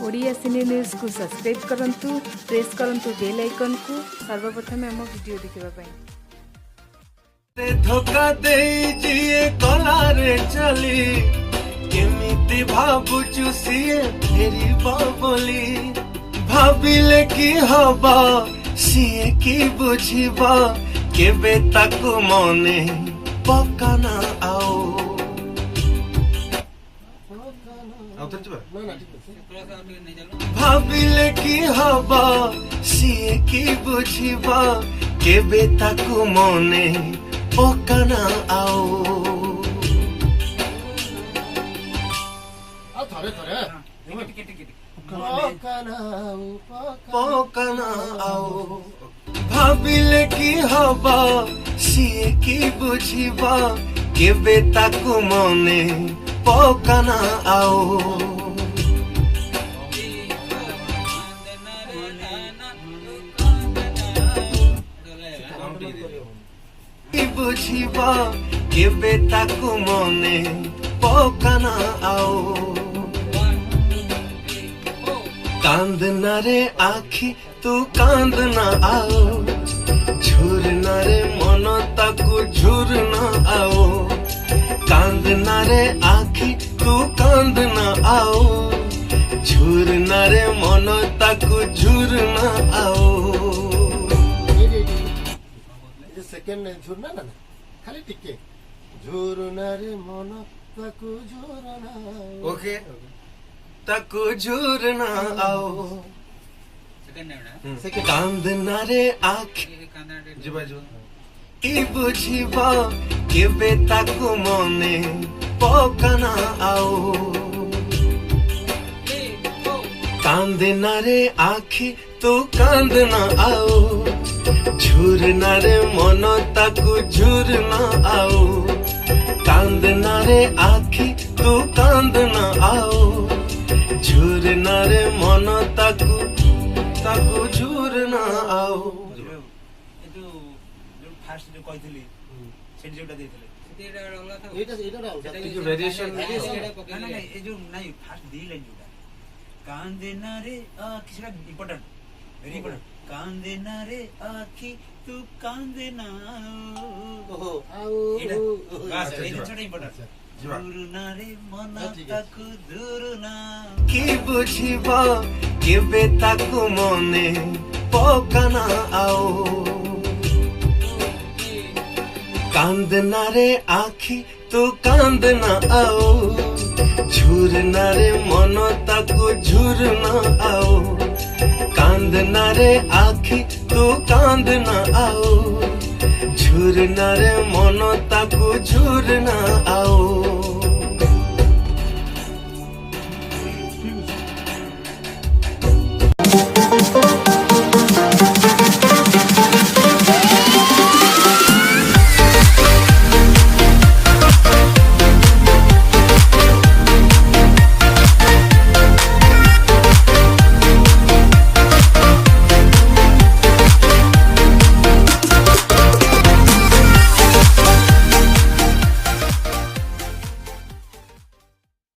ओडिया सिने news को subscribe करंतु, press करंतु बेल आइकन को सर्वप्रथम हम वीडियो देखिबा पई। धोखा दे जिए कलारे चली केमिति भाबुचु सिए फेरी बोली भाबिले की हबा सिए की बुझिबा केबे ताकु मने पकाना आओ भाबिले की हबा सिए की बुझिबा केबे ताकु मने पकाना आओ पकाना आओ भाबिले की हबा सिए की बुझिबा केबे ताकु मने पकाना आओ बुझिबा केबे ताकु मने पकाना आओ कांदना रे आखी तू कांदना आओ झुरना रे मन ताकु झुरना आओ कांदना रे आखी तू कांदना आओ झुरना रे मन ताकु झुरना आओ सेकेंड झुरना ना खाली टिके झुरना रे मन ताकु झुरना ओके ताकु झुरना आओ सेकेंड कांदना रे आँख जुबा ई बुझिबा केबे ताकु मने पकाना आओ कांदना रे आँखी तू कांदना आओ झुरना रे मन ताकु झुरना आओ कांदना रे आँखी तू कांदना आओ झुरना रे मन ताकु ताकु झुरना आओ फास्ट जो कहितली सेट जोटा देथिले एटा जो वेरिएशन ना ए जो नाही फास्ट दी लाइन जोटा कांदेना रे किसका इंपोर्टेंट वेरी इंपोर्टेंट कांदेना रे आखी तू कांदेना ओहो आओ बस ये छोटा इंपोर्टेंट झुरना रे मन ताकु झुरना की बुझिबा केबे ताकु मने पकाना आओ कांदना रे आँखी तू कांदना आओ झुरना रे मन ताकु झुरना आओ कांदना रे आँखी तू कांदना आओ झुरना रे मन ताकु झुरना